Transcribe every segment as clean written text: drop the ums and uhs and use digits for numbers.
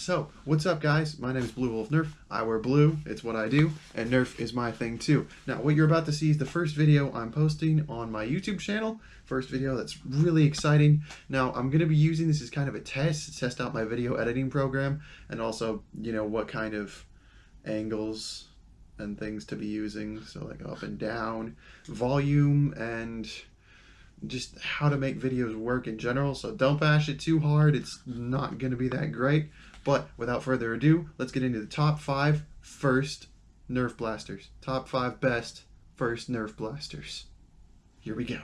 So, what's up guys? My name is Blue Wolf Nerf. I wear blue, it's what I do, and Nerf is my thing too. Now, what you're about to see is the first video I'm posting on my YouTube channel. First video that's really exciting. Now, I'm going to be using this as kind of a test to test out my video editing program, and also, you know, what kind of angles and things to be using. So like up and down, volume, and just how to make videos work in general. So don't bash it too hard, it's not going to be that great. But without further ado, let's get into the top 5 first Nerf blasters. Top 5 best first Nerf blasters. Here we go.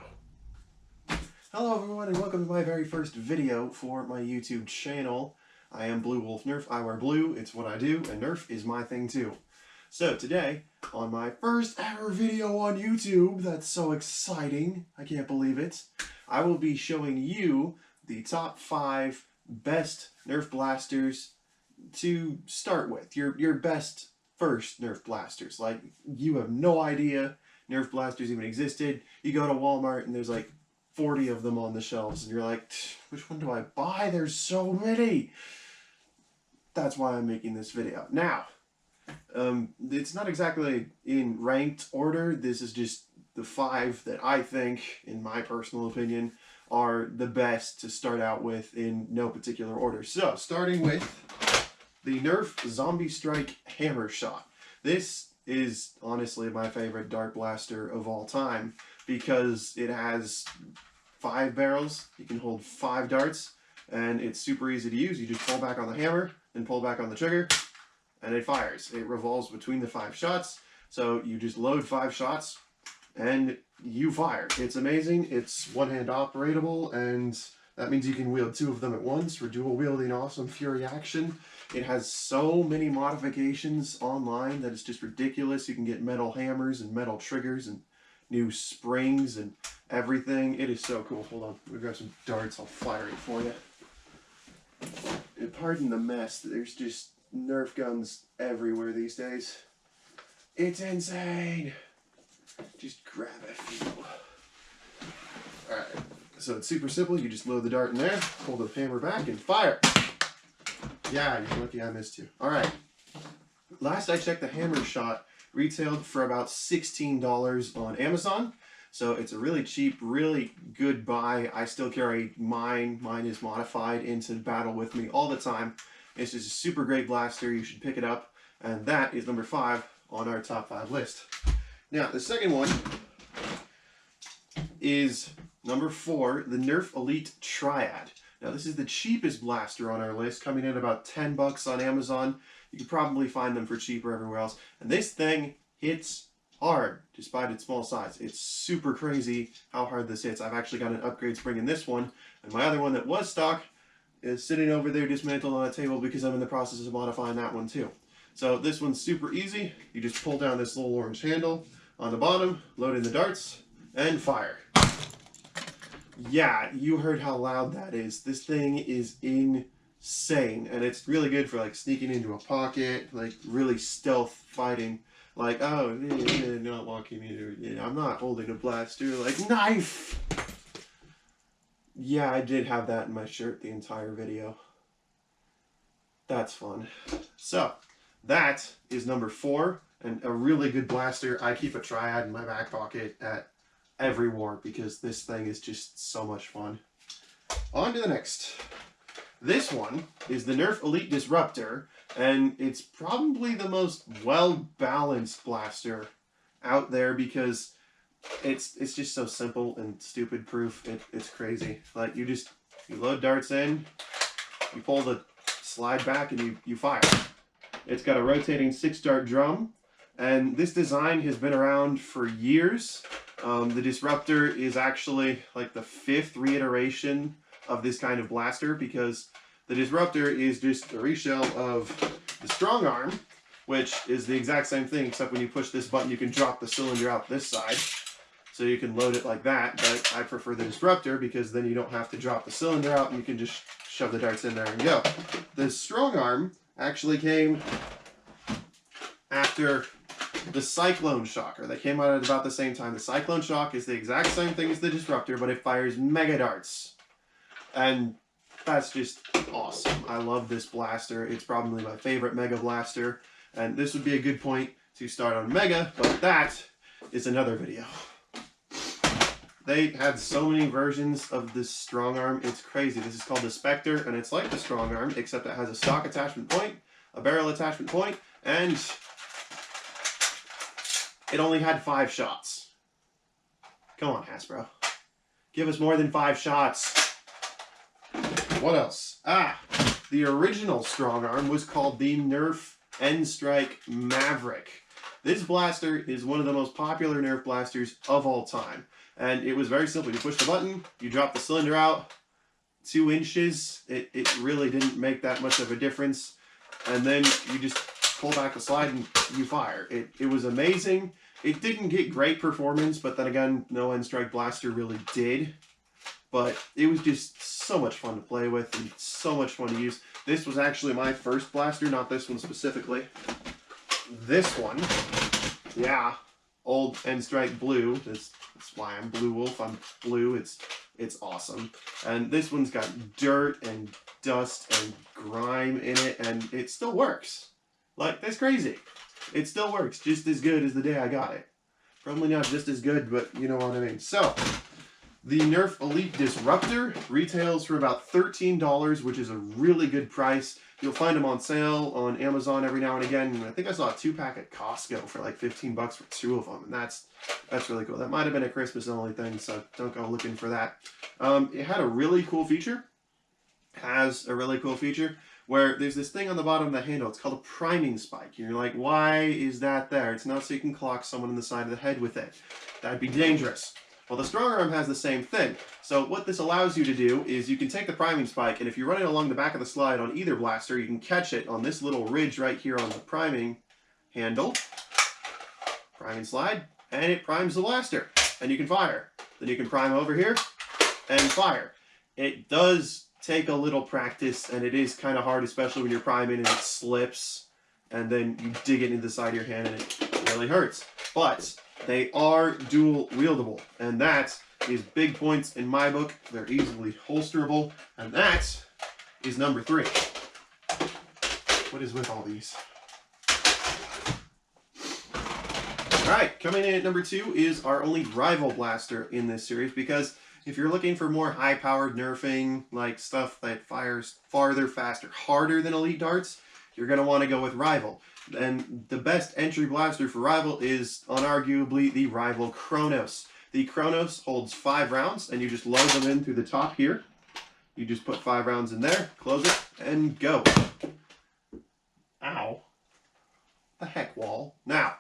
Hello everyone and welcome to my very first video for my YouTube channel. I am Blue Wolf Nerf. I wear blue, it's what I do, and Nerf is my thing too. So today, on my first ever video on YouTube, that's so exciting, I can't believe it, I will be showing you the top 5 best Nerf blasters to start with. Your best first Nerf blasters. Like, you have no idea Nerf blasters even existed. You go to Walmart and there's like 40 of them on the shelves and you're like, which one do I buy? There's so many. That's why I'm making this video. Now, it's not exactly in ranked order. This is just the 5 that I think, in my personal opinion, are the best to start out with in no particular order. So, starting with the Nerf Zombie Strike Hammershot. This is honestly my favorite dart blaster of all time because it has 5 barrels. You can hold 5 darts and it's super easy to use. You just pull back on the hammer and pull back on the trigger and it fires. It revolves between the 5 shots. So you just load 5 shots and you fire. It's amazing. It's one-hand operatable, and that means you can wield 2 of them at once for dual wielding awesome fury action. It has so many modifications online that it's just ridiculous. You can get metal hammers and metal triggers and new springs and everything. It is so cool. Hold on, let me grab some darts. I'll fire it for you. And pardon the mess. There's just Nerf guns everywhere these days. It's insane. Just grab a few. Alright, so it's super simple. You just load the dart in there, pull the hammer back, and fire. Yeah, you're lucky I missed you. Alright, last I checked, the Hammershot retailed for about $16 on Amazon. So it's a really cheap, really good buy. I still carry mine. Mine is modified into battle with me all the time. It's just a super great blaster. You should pick it up. And that is number 5 on our top 5 list. Now, the second one is number 4, the Nerf Elite Triad. Now, this is the cheapest blaster on our list, coming in about 10 bucks on Amazon. You can probably find them for cheaper everywhere else. And this thing hits hard, despite its small size. It's super crazy how hard this hits. I've actually got an upgrade spring in this one, and my other one that was stock is sitting over there dismantled on a table because I'm in the process of modifying that one too. So this one's super easy. You just pull down this little orange handle on the bottom, load in the darts, and fire. Yeah, you heard how loud that is. This thing is insane, and it's really good for like sneaking into a pocket, like really stealth fighting. Like, oh, not walking into, I'm not holding a blaster, like, knife! Yeah, I did have that in my shirt the entire video. That's fun. So, that is number 4, and a really good blaster. I keep a Triad in my back pocket at every war because this thing is just so much fun. On to the next. This one is the Nerf Elite Disruptor, and it's probably the most well-balanced blaster out there because it's just so simple and stupid proof. It's crazy. Like, you load darts in, you pull the slide back, and you fire. It's got a rotating 6-dart drum, and this design has been around for years. The Disruptor is actually like the 5th reiteration of this kind of blaster because the Disruptor is just a reshell of the Strongarm, which is the exact same thing, except when you push this button you can drop the cylinder out this side. So you can load it like that, but I prefer the Disruptor because then you don't have to drop the cylinder out and you can just shove the darts in there and go. The Strongarm actually came after the Cyclone Shocker. They came out at about the same time. The Cyclone Shock is the exact same thing as the Disruptor, but it fires mega darts. And that's just awesome. I love this blaster. It's probably my favorite Mega Blaster. And this would be a good point to start on Mega, but that is another video. They had so many versions of this Strongarm, it's crazy. This is called the Spectre, and it's like the Strongarm, except it has a stock attachment point, a barrel attachment point, and it only had 5 shots. Come on, Hasbro. Give us more than 5 shots. What else? The original Strongarm was called the Nerf N-Strike Maverick. This blaster is one of the most popular Nerf blasters of all time. And it was very simple. You push the button, you drop the cylinder out 2 inches. It really didn't make that much of a difference. And then you just pull back the slide and you fire. It was amazing. It didn't get great performance, but then again, no N-Strike blaster really did. But it was just so much fun to play with and so much fun to use. This was actually my first blaster, not this one specifically. This one, yeah, old N-Strike Blue. That's why I'm Blue Wolf. I'm blue. It's awesome. And this one's got dirt and dust and grime in it, and it still works. Like, that's crazy. It still works just as good as the day I got it. Probably not just as good, but you know what I mean. So, the Nerf Elite Disruptor retails for about $13, which is a really good price. You'll find them on sale on Amazon every now and again. I think I saw a 2-pack at Costco for like 15 bucks for 2 of them, and that's really cool. That might have been a Christmas only thing, so don't go looking for that. It had a really cool feature. Has a really cool feature where there's this thing on the bottom of the handle. It's called a priming spike. And you're like, why is that there? It's not so you can clock someone in the side of the head with it. That'd be dangerous. Well, the Strongarm has the same thing. So what this allows you to do is you can take the priming spike, and if you're running along the back of the slide on either blaster, you can catch it on this little ridge right here on the priming handle. Priming slide, and it primes the blaster, and you can fire. Then you can prime over here and fire. It does take a little practice, and it is kind of hard, especially when you're priming and it slips, and then you dig it into the side of your hand, and it really hurts. But they are dual wieldable, and that is big points in my book. They're easily holsterable, and that is number 3. What is with all these? Alright, coming in at number 2 is our only rival blaster in this series, because if you're looking for more high-powered nerfing, like stuff that fires farther, faster, harder than Elite darts, you're going to want to go with Rival. And the best entry blaster for Rival is unarguably the Rival Chronos. The Chronos holds 5 rounds, and you just load them in through the top here. You just put 5 rounds in there, close it, and go. Ow. The heck, wall. Now,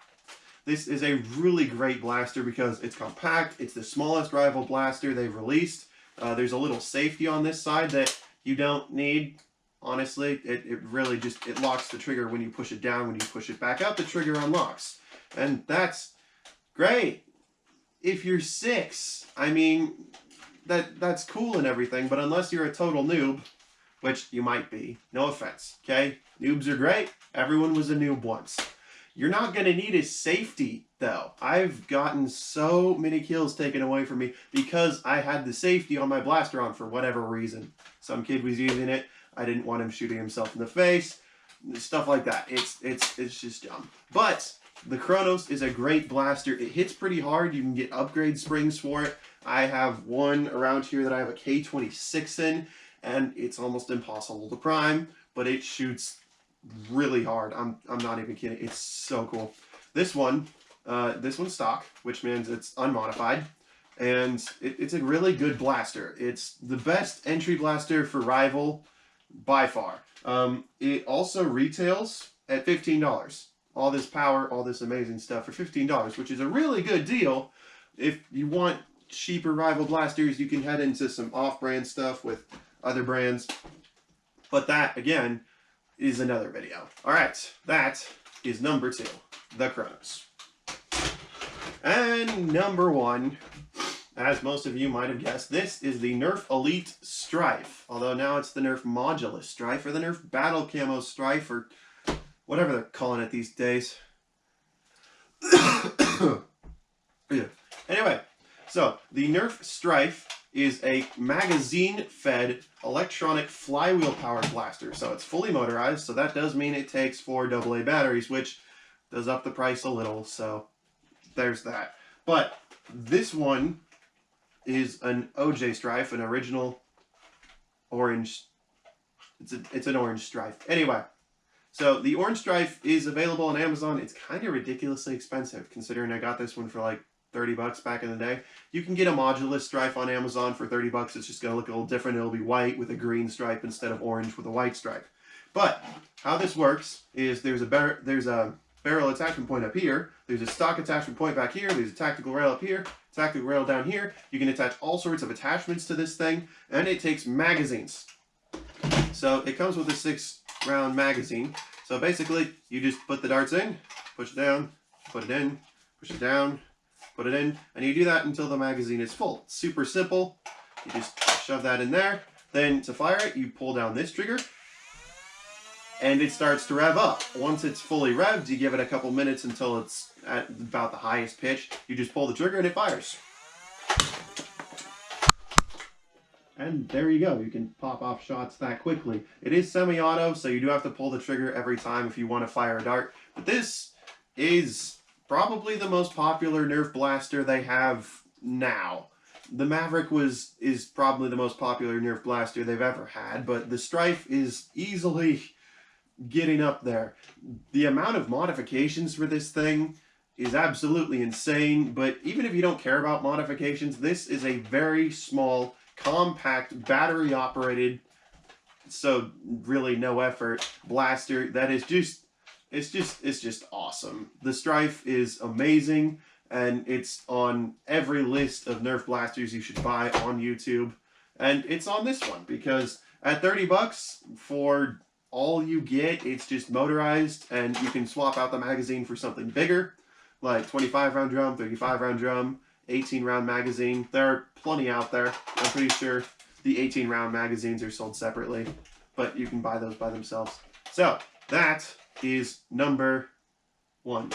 this is a really great blaster because it's compact. It's the smallest Rival blaster they've released. There's a little safety on this side that you don't need. Honestly, it really just, it locks the trigger when you push it down. When you push it back up, the trigger unlocks. And that's great. If you're 6, I mean, that's cool and everything, but unless you're a total noob, which you might be, no offense, okay? Noobs are great. Everyone was a noob once. You're not going to need a safety, though. I've gotten so many kills taken away from me because I had the safety on my blaster on for whatever reason. Some kid was using it. I didn't want him shooting himself in the face. Stuff like that. It's just dumb. But the Chronos is a great blaster. It hits pretty hard. You can get upgrade springs for it. I have one around here that I have a K26 in, and it's almost impossible to prime, but it shoots really hard. I'm not even kidding. It's so cool. This one's stock, which means it's unmodified, and it's a really good blaster. It's the best entry blaster for Rival by far. It also retails at $15. All this power, all this amazing stuff for $15, which is a really good deal. If you want cheaper Rival blasters, you can head into some off-brand stuff with other brands. But that, again, is another video. Alright, that is number 2, the Chronos. And number 1, as most of you might have guessed, this is the Nerf Elite Strife. Although now it's the Nerf Modulus Strife, or the Nerf Battle Camo Strife, or whatever they're calling it these days. Yeah. Anyway, so the Nerf Strife is a magazine-fed electronic flywheel-powered blaster. So it's fully motorized, so that does mean it takes 4 AA batteries, which does up the price a little, so there's that. But this one is an OJ Strife, an original orange. It's an orange Strife. Anyway, so the orange Strife is available on Amazon. It's kind of ridiculously expensive, considering I got this one for like 30 bucks back in the day. You can get a modulus Strife on Amazon for 30 bucks. It's just going to look a little different. It'll be white with a green stripe instead of orange with a white stripe. But how this works is there's a barrel attachment point up here. There's a stock attachment point back here. There's a tactical rail up here. Tactical rail down here. You can attach all sorts of attachments to this thing, and it takes magazines. So it comes with a 6-round magazine. So basically, you just put the darts in, push it down, put it in, push it down, put it in, and you do that until the magazine is full. It's super simple. You just shove that in there. Then to fire it, you pull down this trigger, and it starts to rev up. Once it's fully revved, you give it a couple minutes until it's at about the highest pitch. You just pull the trigger and it fires. And there you go. You can pop off shots that quickly. It is semi-auto, so you do have to pull the trigger every time if you want to fire a dart. But this is probably the most popular Nerf blaster they have now. The Maverick is probably the most popular Nerf blaster they've ever had, but the Strife is easily getting up there. The amount of modifications for this thing is absolutely insane, but even if you don't care about modifications, this is a very small, compact, battery-operated, so really no effort, blaster that is just, it's just awesome. The Strife is amazing, and it's on every list of Nerf blasters you should buy on YouTube, and it's on this one, because at 30 bucks for all you get, it's just motorized, and you can swap out the magazine for something bigger, like 25-round drum, 35-round drum, 18-round magazine. There are plenty out there. I'm pretty sure the 18-round magazines are sold separately, but you can buy those by themselves. So that is number 1.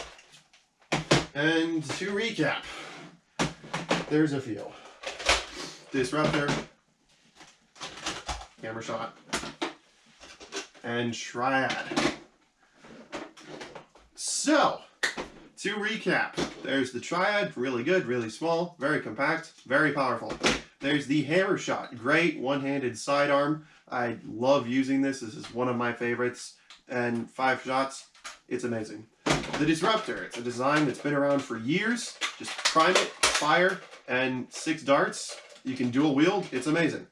And to recap, there's a few. Disruptor, Hammershot, and Triad. So, to recap, there's the Triad, really good, really small, very compact, very powerful. There's the Hammershot, great one-handed sidearm. I love using this. This is one of my favorites. And 5 shots, it's amazing. The Disruptor, it's a design that's been around for years. Just prime it, fire, and 6 darts. You can dual wield, it's amazing.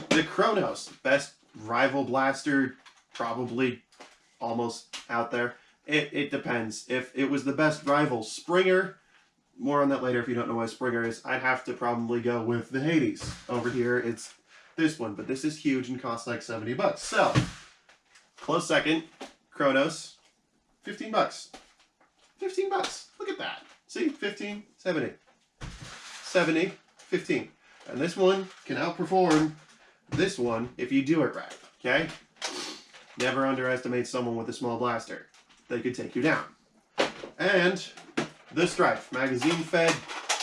The Chronos, best rival blaster, probably almost out there. It depends. If it was the best rival Springer, more on that later if you don't know what a Springer is, I'd have to probably go with the Hades. Over here, it's this one, but this is huge and costs like 70 bucks. So, close second, Chronos, 15 bucks. 15 bucks. Look at that. See? 15, 70. 70, 15. And this one can outperform this one if you do it right, okay? Never underestimate someone with a small blaster. They could take you down. And the Strife, magazine fed,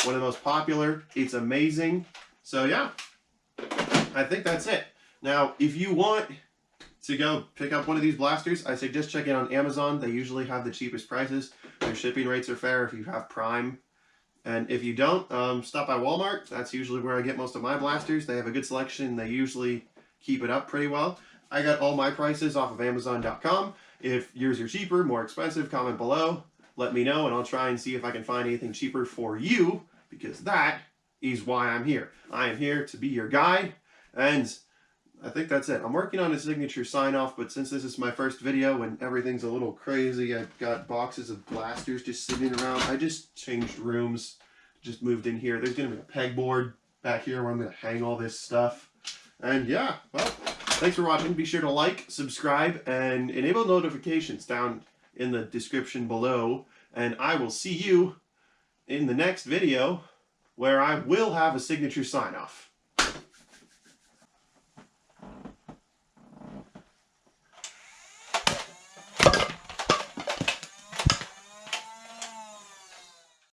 one of the most popular. It's amazing. So yeah, I think that's it. Now, if you want to go pick up one of these blasters, I suggest checking on Amazon. They usually have the cheapest prices. Their shipping rates are fair if you have Prime. And if you don't, stop by Walmart. That's usually where I get most of my blasters. They have a good selection. They usually keep it up pretty well. I got all my prices off of Amazon.com. If yours are cheaper, more expensive, comment below. Let me know, and I'll try and see if I can find anything cheaper for you, because that is why I'm here. I am here to be your guide, and I think that's it. I'm working on a signature sign-off, but since this is my first video and everything's a little crazy, I've got boxes of blasters just sitting around. I just changed rooms, just moved in here. There's going to be a pegboard back here where I'm going to hang all this stuff. And yeah, well, thanks for watching. Be sure to like, subscribe, and enable notifications down in the description below. And I will see you in the next video where I will have a signature sign-off.